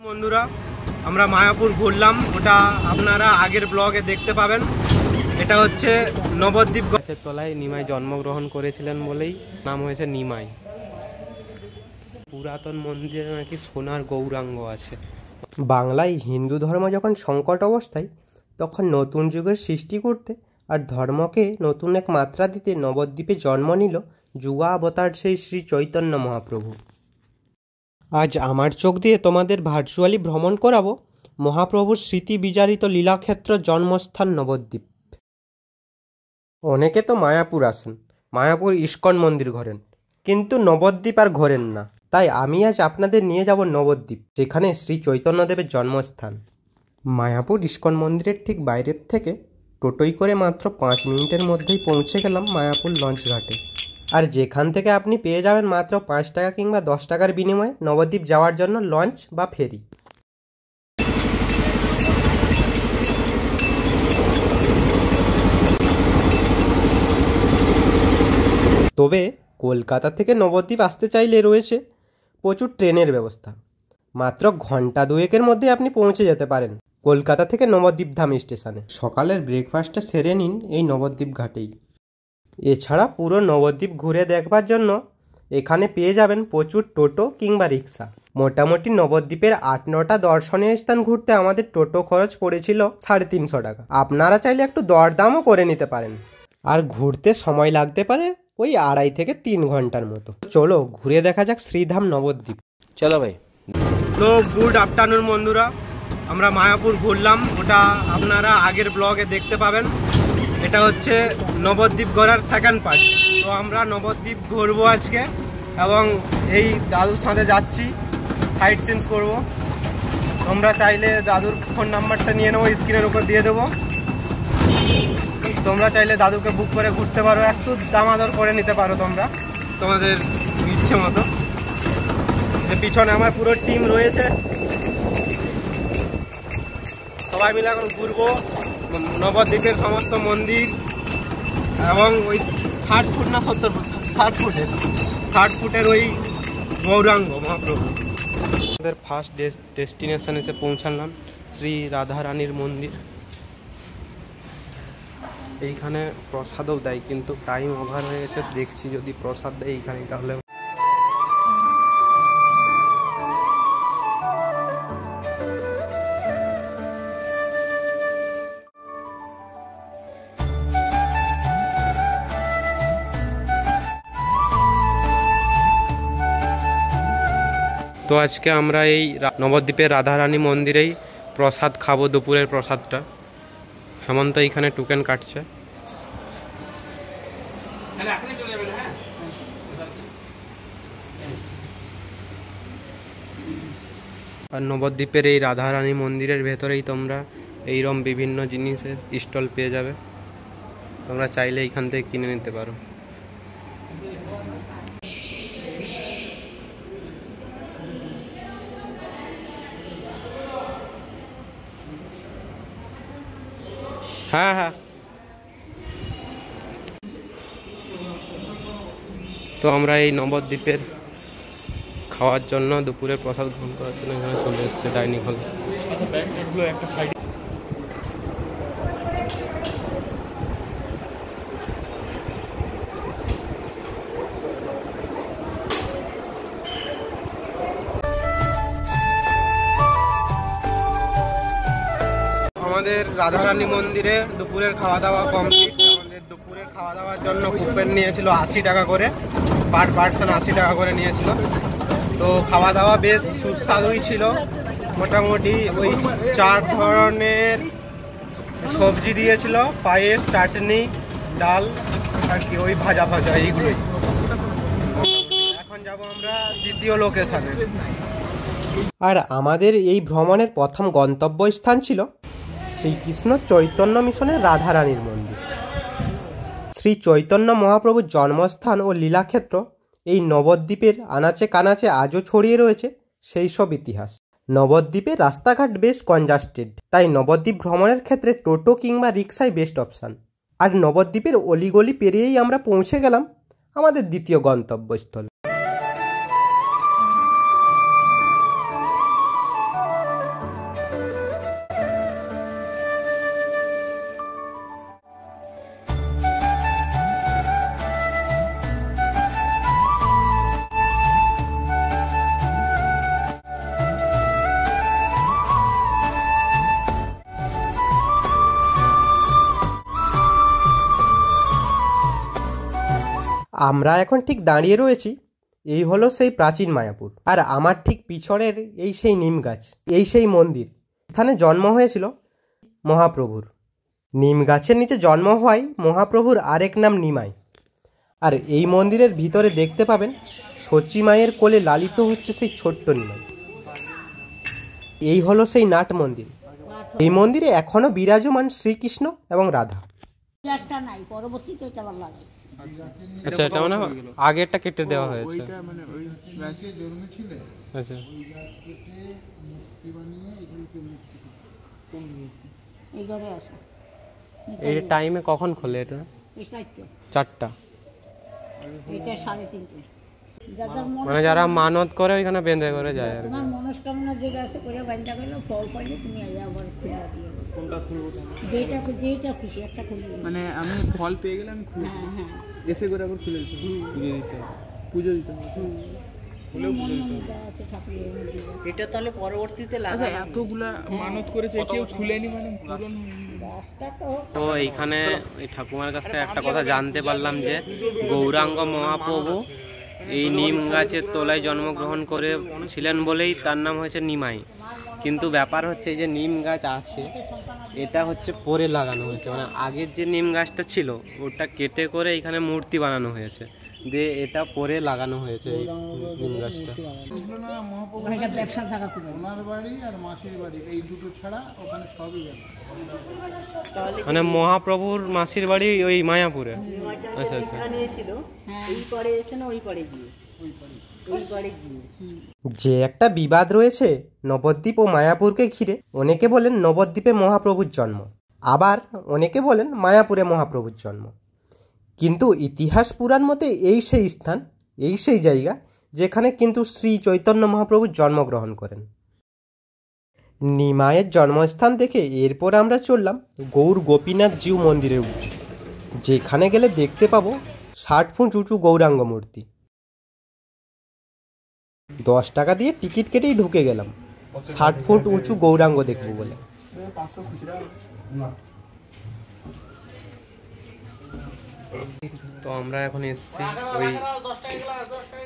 বন্ধুরা আমরা মায়াপুর ঘুরলাম, ওটা আপনারা আগের ব্লগে দেখতে পাবেন। এটা হচ্ছে নবদ্বীপ গাছের তলায় নিমাই জন্মগ্রহণ করেছিলেন বলেই নাম হয়েছে নিমাই। পুরাতন মন্দিরে নাকি সোনার গৌরাঙ্গ আছে। বাংলায় হিন্দু ধর্ম যখন সংকট অবস্থায়, তখন নতুন যুগের সৃষ্টি করতে আর ধর্মকে নতুন এক মাত্রা দিতে নবদ্বীপে জন্ম নিল যুগা অবতার সেই শ্রী চৈতন্য মহাপ্রভু। আজ আমার চোখ দিয়ে তোমাদের ভার্চুয়ালি ভ্রমণ করাবো মহাপ্রভুর স্মৃতি বিজারিত লীলাক্ষেত্র জন্মস্থান নবদ্বীপ। অনেকে তো মায়াপুর আসেন, মায়াপুর ইস্কন মন্দির ঘোরেন, কিন্তু নবদ্বীপ আর ঘোরেন না। তাই আমি আজ আপনাদের নিয়ে যাব নবদ্বীপ, যেখানে শ্রী চৈতন্যদেবের জন্মস্থান। মায়াপুর ইস্কন মন্দিরের ঠিক বাইরের থেকে টোটোয় করে মাত্র 5 মিনিটের মধ্যেই পৌঁছে গেলাম মায়াপুর লঞ্চ ঘাটে। আর যেখান থেকে আপনি পেয়ে যাবেন মাত্র 5 টাকা কিংবা 10 টাকার বিনিময়ে নবদ্বীপ যাওয়ার জন্য লঞ্চ বা ফেরি। তবে কলকাতা থেকে নবদ্বীপ আসতে চাইলে রয়েছে প্রচুর ট্রেনের ব্যবস্থা। মাত্র ঘন্টা 2-এর মধ্যে আপনি পৌঁছে যেতে পারেন কলকাতা থেকে নবদ্বীপ ধাম স্টেশনে। সকালের ব্রেকফাস্টটা সেরে নিন এই নবদ্বীপ ঘাটেই। এছাড়া পুরো নবদ্বীপ ঘুরে দেখবার জন্য এখানে পেয়ে যাবেন প্রচুর টোটো কিংবা রিক্সা। মোটামুটি নবদ্বীপের 8-9টা দর্শনীয় স্থান ঘুরতে আমাদের টোটো খরচ পড়েছিল 350 টাকা। আপনারা চাইলে একটু দরদামও করে নিতে পারেন। আর ঘুরতে সময় লাগতে পারে ওই 2.5 থেকে 3 ঘন্টার মতো। চলো ঘুরে দেখা যাক শ্রীধাম নবদ্বীপ। চলো ভাই। তো গুড আফটারনুন বন্ধুরা, আমরা মায়াপুর ঘুরলাম, ওটা আপনারা আগের ব্লগে দেখতে পাবেন। এটা হচ্ছে নবদ্বীপ ঘোরার সেকেন্ড পার্ট। তো আমরা নবদ্বীপ ঘুরবো আজকে এবং এই দাদুর সাথে যাচ্ছি, সাইট সিনস করবো। তোমরা চাইলে দাদুর ফোন নাম্বারটা নিয়ে নেবো, স্ক্রিনের উপর দিয়ে দেবো। তোমরা চাইলে দাদুকে বুক করে ঘুরতে পারো, একটু দামাদর করে নিতে পারো তোমরা তোমাদের ইচ্ছে মতো। যে পিছনে আমার পুরো টিম রয়েছে, সবাই মিলে এখন ঘুরবো নবদ্বীপের সমস্ত মন্দির এবং ওই 60 ফুট না 70 ফুট 60 ফুটের ওই গৌরাঙ্গ মহাপ্রভু। আমাদের ফার্স্ট ডেস্টিনেশন এসে পৌঁছালাম শ্রী রাধারানীর মন্দির। এইখানে প্রসাদও দেয়, কিন্তু টাইম ওভার হয়ে গেছে। দেখছি যদি প্রসাদ দেয় এইখানে তাহলে। তো আজকে আমরা এই নবদ্বীপের রাধারানী মন্দিরেই প্রসাদ খাবো, দুপুরের প্রসাদটা। হেমন্ত এইখানে টোকেন কাটছে। আর নবদ্বীপের এই রাধারানী মন্দিরের ভেতরেই তোমরা এইরকম বিভিন্ন জিনিসের স্টল পেয়ে যাবে, তোমরা চাইলে এইখান থেকে কিনে নিতে পারো। হ্যাঁ হ্যাঁ। তো আমরা এই নবদ্বীপের খাওয়ার জন্য, দুপুরের প্রসাদ গ্রহণ করার জন্য এখানে চলে এসেছে ডাইনিং হলে। আমাদের রাধারানী মন্দিরে দুপুরের খাওয়া দাওয়া কমপ্লিট। আমাদের দুপুরের খাওয়া দাওয়ার জন্য কুপন নিয়েছিল 80 টাকা করে, পার পার্সন 80 টাকা করে নিয়েছিল। তো খাওয়া দাওয়া বেশ সুস্বাদুই ছিল। মোটামুটি ওই 4 ধরনের সবজি দিয়েছিল, পায়েস, চাটনি, ডাল আর কি ওই ভাজা এইগুলোই। এখন যাব আমরা দ্বিতীয় লোকেশনে। আর আমাদের এই ভ্রমণের প্রথম গন্তব্য স্থান ছিল শ্রীকৃষ্ণ চৈতন্য মিশনের রাধারানীর মন্দির। শ্রী চৈতন্য মহাপ্রভুর জন্মস্থান ও লীলাক্ষেত্র এই নবদ্বীপের আনাচে কানাচে আজও ছড়িয়ে রয়েছে সেই সব ইতিহাস। নবদ্বীপের রাস্তাঘাট বেশ কনজাস্টেড, তাই নবদ্বীপ ভ্রমণের ক্ষেত্রে টোটো কিংবা রিক্সাই বেস্ট অপশান। আর নবদ্বীপের অলিগলি পেরিয়েই আমরা পৌঁছে গেলাম আমাদের দ্বিতীয় গন্তব্যস্থল। আমরা এখন ঠিক দাঁড়িয়ে রয়েছি, এই হলো সেই প্রাচীন মায়াপুর। আর আমার ঠিক পিছনের এই সেই নিম গাছ, এই সেই মন্দির। এখানে জন্ম হয়েছিল মহাপ্রভুর। নিম গাছের নিচে জন্ম হওয়ায় মহাপ্রভুর আরেক নাম নিমাই। আর এই মন্দিরের ভিতরে দেখতে পাবেন সচী মায়ের কোলে লালিত হচ্ছে সেই ছোট্ট নিমাই। এই হলো সেই নাট মন্দির। এই মন্দিরে এখনো বিরাজমান শ্রীকৃষ্ণ এবং রাধা। আচ্ছা, এটা মানে আগেরটা কেটে দেওয়া হয়েছে। আচ্ছা, এই টাইমে কখন খোলে এটা? 4টা। মানে যারা মানত করে ওইখানে বেঁধে করে যায় আর কি। মনস্কামনা যেটা আছে করে বাঁধা গেল, ফল পাইলে তুমি আবার খুলে দিও। কোনটা খুলবো? যেটা খুশি একটা খুলবো। মানে আমি ফল পেয়ে গেলে আমি খুলবো। হ্যাঁ, এসে করে আবার খুলে দিতে হবে। পুজো দিতে হবে। এটা তাহলে পরবর্তীতে লাগানো। এতগুলা মানত করেছে, কেউ খুলেনি মানে পূরণ হয়নি। তো এইখানে এই ঠাকুমার কাছ থেকে একটা কথা জানতে পারলাম যে গৌরাঙ্গ মহাপ্রভু এই নিম গাছের তলায় জন্মগ্রহণ করেছিলেন বলেই তার নাম হয়েছে নিমাই। কিন্তু ব্যাপার হচ্ছে এই যে নিম গাছ আছে, এটা হচ্ছে পরে লাগানো হয়েছে। মানে আগের যে নিম গাছটা ছিল ওটা কেটে করে এখানে মূর্তি বানানো হয়েছে, দিয়ে এটা পরে লাগানো হয়েছে এই নিম গাছটা। মানে মহাপ্রভুর মাসির বাড়ি ওই মায়াপুরে। আচ্ছা আচ্ছা। যে একটা বিবাদ রয়েছে নবদ্বীপ ও মায়াপুরকে ঘিরে, অনেকে বলেন নবদ্বীপে মহাপ্রভুর জন্ম, আবার অনেকে বলেন মায়াপুরে মহাপ্রভুর জন্ম। কিন্তু ইতিহাস পুরাণ মতে এই সেই স্থান, এই সেই জায়গা যেখানে কিন্তু শ্রী চৈতন্য মহাপ্রভু জন্মগ্রহণ করেন। নিমাইয়ের জন্মস্থান দেখে এরপর আমরা চললাম গৌর গোপীনাথ জিউ মন্দিরের উদ্দেশ্যে, যেখানে গেলে দেখতে পাবো 60 ফুট উঁচু গৌরাঙ্গ মূর্তি। 10 টাকা দিয়ে টিকিট কেটেই ঢুকে গেলাম 60 ফুট উঁচু গৌরাঙ্গ দেখবো বলে। তো আমরা এখন এসেছি ওই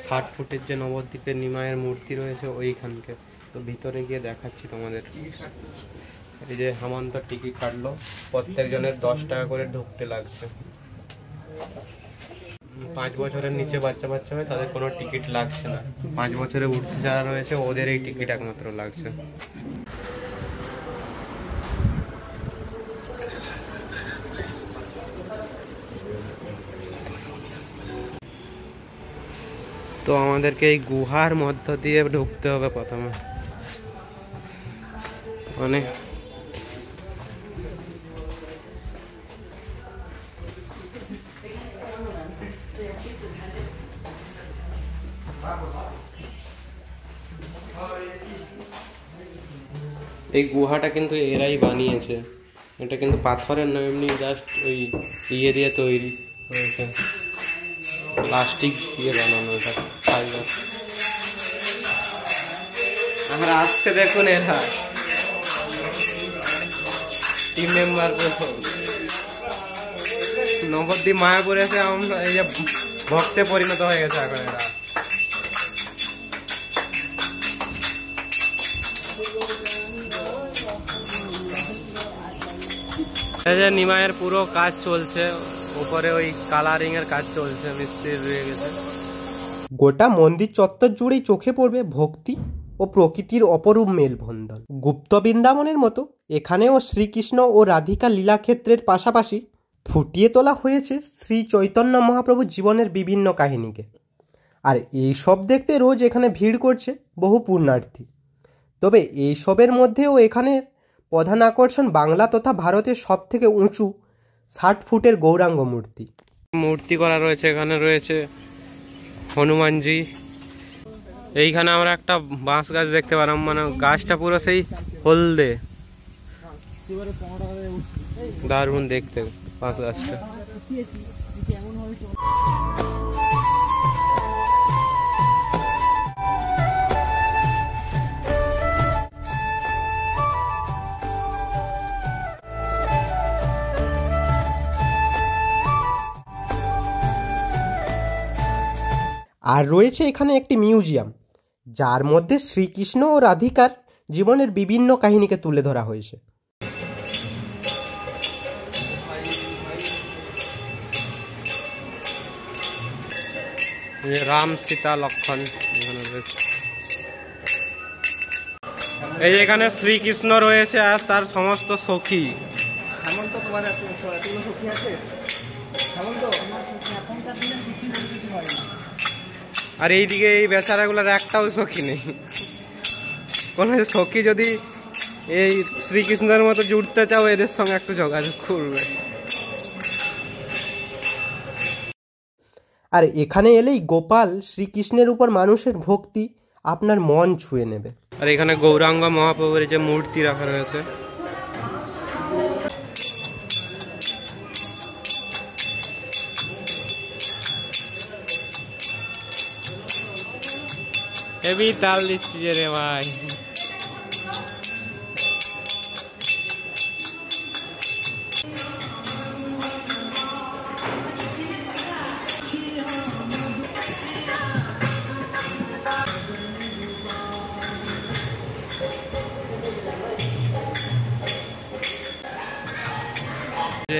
60 ফুটের যে নবদ্বীপের নিমাইয়ের মূর্তি রয়েছে ওইখানকে। তো ভিতরে গিয়ে দেখাচ্ছি তোমাদের। এই যে হেমন্ত টিকিট কাটলো, প্রত্যেকজনের 10 টাকা করে ঢুকতে লাগছে। 5 বছরের নিচে বাচ্চা হয় তাদের কোনো টিকিট লাগছে না। 5 বছরের ঊর্ধ্বে যারা রয়েছে ওদের এই টিকিট একমাত্র লাগছে। তো আমাদেরকে এই গুহার মধ্য দিয়ে ঢুকতে হবে প্রথমে। মানে এই গুহাটা কিন্তু এরাই বানিয়েছে। এটা কিন্তু পাথরের না, এমনি জাস্ট ওই ইয়ে দিয়ে তৈরি হয়েছে, প্লাস্টিক দিয়ে বানানো। এটা আর আসছে দেখুন এরা টিম মেম্বার প্রথম নবদ্বীপ মায়াপুর এসে আমরা এই যে ভক্তে পরিণত হয়ে গেছে এখন এরা। নিমাইয়ের পুরো কাজ চলছে, উপরে ওই কালারিং এর কাজ চলছে, মিস্ত্রি রয়ে গেছে। গোটা মন্দির চত্বর জুড়েই চোখে পড়বে ভক্তি ও প্রকৃতির অপরূপ মেলবন্ধন। গুপ্ত বৃন্দাবনের মতো এখানেও শ্রীকৃষ্ণ ও রাধিকা লীলাক্ষেত্রের পাশাপাশি ফুটিয়ে তোলা হয়েছে শ্রী চৈতন্য মহাপ্রভুর জীবনের বিভিন্ন কাহিনীকে। আর এই সব দেখতে রোজ এখানে ভিড় করছে বহু পুণ্যার্থী। তবে এইসবের মধ্যেও এখানের প্রধান আকর্ষণ বাংলা তথা ভারতের সবথেকে উঁচু 60 ফুটের গৌরাঙ্গ মূর্তি করা রয়েছে। এখানে রয়েছে হনুমানজি। এইখানে আমরা একটা বাঁশ গাছ দেখতে পেলাম, মানে গাছটা পুরো সেই হলদে, দারুণ দেখতে বাঁশ গাছটা। আর রয়েছে এখানে একটি মিউজিয়াম, যার মধ্যে শ্রীকৃষ্ণ ও রাধিকার জীবনের বিভিন্ন কাহিনীকে তুলে ধরা হয়েছে। রাম সীতা লক্ষণ এই এখানে শ্রীকৃষ্ণ রয়েছে আর তার সমস্ত সখী। আর এইদিকে এই বেচারাগুলোর একটাও সখী নেই। কোন সখী যদি এই শ্রীকৃষ্ণের মতো জুড়তে চাও এদের সঙ্গে একটু যোগাযোগ করবে। আর এখানে এলেই গোপাল শ্রীকৃষ্ণের উপর মানুষের ভক্তি আপনার মন ছুঁয়ে নেবে। আর এখানে গৌরাঙ্গ মহাপ্রভুর যে মূর্তি রাখা রয়েছে, হেভি তাল দিচ্ছি যে রে ভাই।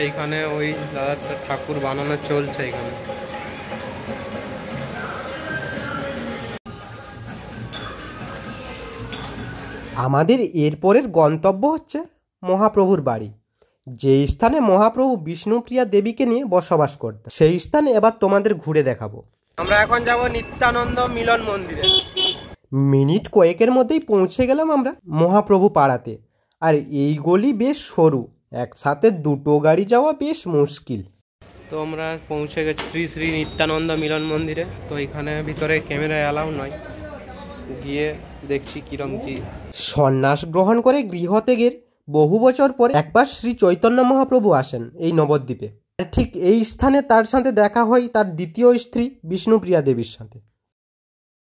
এইখানে ওই দাদার ঠাকুর বানানো চলছে এখানে। আমাদের এরপরের গন্তব্য হচ্ছে মহাপ্রভুর বাড়ি, যে স্থানে মহাপ্রভু বিষ্ণুপ্রিয়া দেবীকে নিয়ে বসবাস করতেন। সেই স্থানে এবার তোমাদের ঘুরে দেখাবো। আমরা এখন যাব নিত্যানন্দ মিলন মন্দিরে। মিনিট কয়েকের মধ্যেই পৌঁছে গেলাম আমরা মহাপ্রভু পাড়াতে। আর এই গলি বেশ সরু, একসাথে দুটো গাড়ি যাওয়া বেশ মুশকিল। তো আমরা পৌঁছে গেছি শ্রী শ্রী নিত্যানন্দ মিলন মন্দিরে। তো এখানে ভিতরে ক্যামেরা অ্যালাউ নয়, গিয়ে দেখছি কিরম কি। সন্ন্যাস গ্রহণ করে গৃহত্যাগের বহু বছর পর একবার শ্রী চৈতন্য মহাপ্রভু আসেন এই নবদ্বীপে। ঠিক এই স্থানে তার সাথে দেখা হয় তার দ্বিতীয় স্ত্রী বিষ্ণুপ্রিয়া দেবীর সাথে।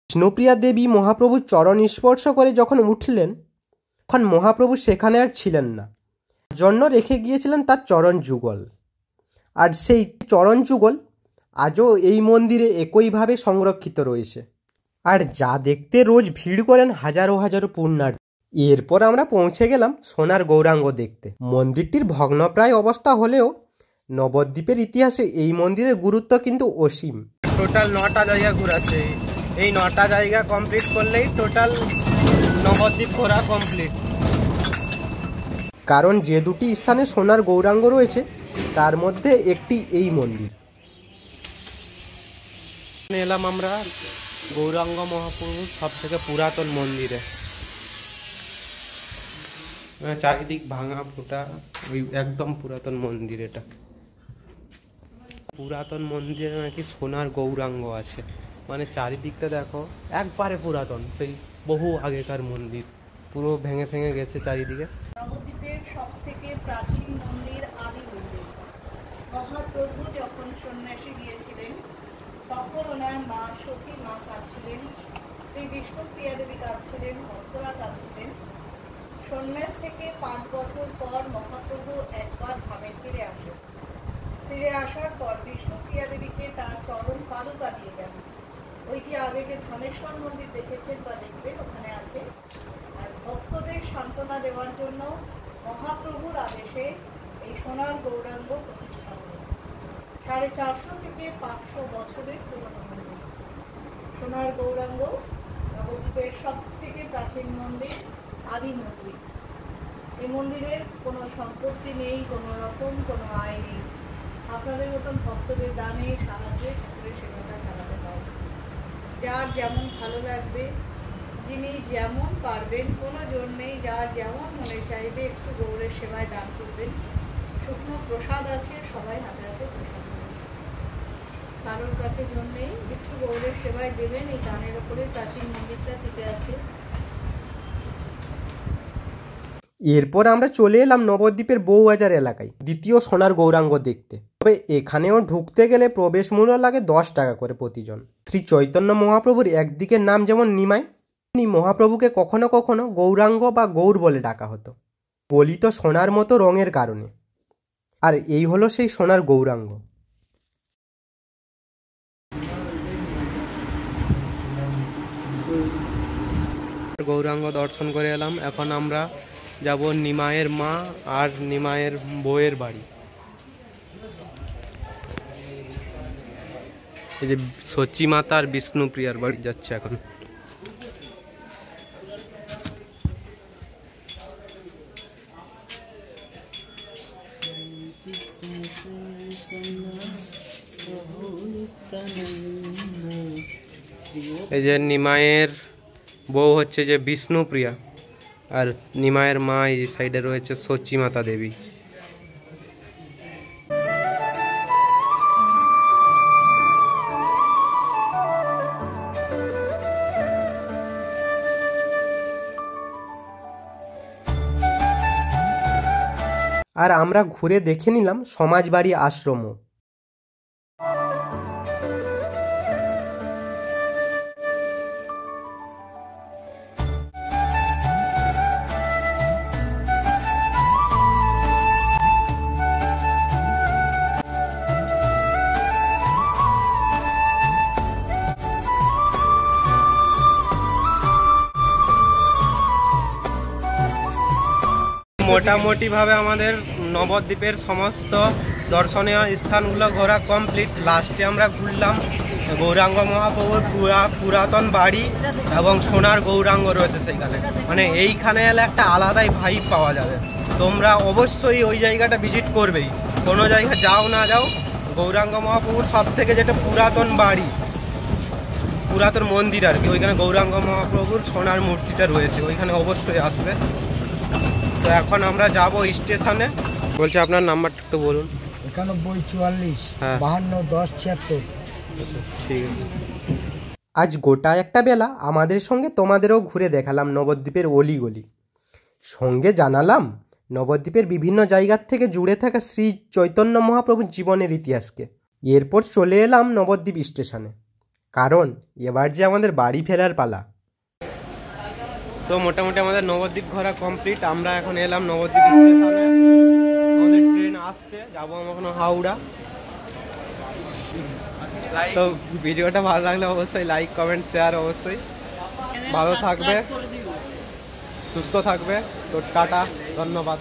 বিষ্ণুপ্রিয়া দেবী মহাপ্রভুর চরণ স্পর্শ করে যখন উঠলেন, তখন মহাপ্রভু সেখানে আর ছিলেন না, জন্য রেখে গিয়েছিলেন তার চরণ যুগল। আর সেই চরণ যুগল আজও এই মন্দিরে একইভাবে সংরক্ষিত রয়েছে। আর যা দেখতে রোজ ভিড় করেন হাজারো হাজারো পুণ্যার্থী। এরপর আমরা পৌঁছে গেলাম সোনার গৌরাঙ্গ দেখতে। মন্দিরটির ভগ্নপ্রায় অবস্থা হলেও নবদ্বীপের ইতিহাসে এই মন্দিরের গুরুত্ব কিন্তু অসীম। টোটাল 9টা জায়গা ঘোরাচ্ছে। এই 9টা জায়গা কমপ্লিট করলেই টোটাল নবদ্বীপ ঘোরা কমপ্লিট। কারণ যে দুটি স্থানে সোনার গৌরাঙ্গ রয়েছে তার মধ্যে একটি এই মন্দির। এলাম আমরা গৌরাঙ্গ মহাপ্রভুর সব থেকে পুরাতন মন্দিরে। চারিদিক ভাঙা ফুটা, ওই একদম পুরাতন মন্দির। এটা পুরাতন মন্দিরে নাকি সোনার গৌরাঙ্গ আছে, মানে চারিদিকটা দেখো একবারে পুরাতন, সেই বহু আগেকার মন্দির, পুরো ভেঙে ভেঙে গেছে চারিদিকে। নবদ্বীপের সব থেকে প্রাচীন মন্দির আদি মন্দির। মহাপ্রভু যখন সন্ন্যাসী গিয়েছিলেন তখন ওনার মা সচী মা কাঁদছিলেন, শ্রী বিষ্ণুপ্রিয়া দেবী কাঁদছিলেন, ভক্তরা কাঁদছিলেন। সন্ন্যাস থেকে 5 বছর পর মহাপ্রভু একবার ধামে ফিরে আসেন। ফিরে আসার পর বিষ্ণুপ্রিয়া দেবীকে তার চরণ পাদুকা দিয়ে দেন। ওইটি আগে যে ধামেশ্বর মন্দির দেখেছেন বা দেখবেন ওখানে আছে। আর ভক্তদের সান্ত্বনা দেওয়ার জন্য মহাপ্রভুর আদেশে এই সোনার গৌরাঙ্গ প্রতিষ্ঠা হল। 450 থেকে 500 বছরের পুরনো মন্দির সোনার গৌরাঙ্গ, নবদ্বীপের সব থেকে প্রাচীন মন্দির, আদি মন্দির। এই মন্দিরের কোনো সম্পত্তি নেই, কোনো রকম কোনো আয় নেই। আপনাদের মতন ভক্তদের দানে সাহায্যে ঠাকুরের সেবাটা চালাতে হয়। যার যেমন ভালো লাগবে, যিনি যেমন পারবেন, কোনো জোর নেই, যার যেমন মনে চাইবে একটু গৌরের সেবায় দান করবেন। শুকনো প্রসাদ আছে, সবাই হাতে হাতে প্রসাদ দেবেন। কারোর কাছে জোর নেই, একটু গৌরের সেবায় দেবেন। এই দানের ওপরে প্রাচীন মন্দিরটা টিকে আছে। এরপর আমরা চলে এলাম নবদ্বীপের বউবাজার এলাকায় দ্বিতীয় সোনার গৌরাঙ্গ দেখতে। তবে এখানেও ঢুকতে গেলে প্রবেশ মূল্য লাগে 10 টাকা করে প্রতিজন। শ্রী চৈতন্য মহাপ্রভুর একদিকের নাম যেমন নিমাই, মহাপ্রভুকে কখনো কখনো গৌরাঙ্গ বা গৌর বলে ডাকা হতো, গলিত সোনার মতো রঙের কারণে। আর এই হলো সেই সোনার গৌরাঙ্গ। গৌরাঙ্গ দর্শন করে এলাম। এখন আমরা যাব নিমাইয়ের মা আর নিমাইয়ের বউয়ের বাড়ি। এই যে সচি মাতা আর বিষ্ণুপ্রিয়ার বাড়ি যাচ্ছে এখন। এই যে নিমাইয়ের বউ হচ্ছে যে বিষ্ণুপ্রিয়া, আর নিমাইয়ের মা এই সাইডে রয়েছে সচি মাতা দেবী। আর আমরা ঘুরে দেখে নিলাম সমাজবাড়ি আশ্রমও। মোটামুটি ভাবে আমাদের নবদ্বীপের সমস্ত দর্শনীয় স্থানগুলো ঘোরা কমপ্লিট। লাস্টে আমরা ঘুরলাম গৌরাঙ্গ মহাপ্রভুর পুরাতন বাড়ি এবং সোনার গৌরাঙ্গ রয়েছে সেইখানে। মানে এইখানে এলে একটা আলাদাই ভাইব পাওয়া যাবে। তোমরা অবশ্যই ওই জায়গাটা ভিজিট করবেই, কোনো জায়গা যাও না যাও। গৌরাঙ্গ মহাপ্রভুর সব থেকে যেটা পুরাতন বাড়ি, পুরাতন মন্দির আর কি, ওইখানে গৌরাঙ্গ মহাপ্রভুর সোনার মূর্তিটা রয়েছে, ওইখানে অবশ্যই আসবে। তো এখন আমরা যাব স্টেশনে। বলছি আপনার নাম্বারটা একটু বলুন। 9144 52 10 76। ঠিক আছে। আজ গোটা একটা বেলা আমাদের সঙ্গে তোমাদেরও ঘুরে দেখালাম নবদ্বীপের অলিগলি। সঙ্গে জানালাম নবদ্বীপের বিভিন্ন জায়গার থেকে জুড়ে থাকা শ্রী চৈতন্য মহাপ্রভুর জীবনের ইতিহাসকে। এরপর চলে এলাম নবদ্বীপ স্টেশনে, কারণ এবার যে আমাদের বাড়ি ফেরার পালা। তো মোটামুটি আমাদের নবদ্বীপ ঘোরা কমপ্লিট। আমরা এখন এলাম নবদ্বীপ স্টেশনে। আমাদের ট্রেন আসছে, যাবো আমরা এখন হাওড়া। তো ভিডিওটা ভালো লাগলে অবশ্যই লাইক কমেন্ট শেয়ার অবশ্যই। ভালো থাকবে, সুস্থ থাকবে। তো টাটা, ধন্যবাদ।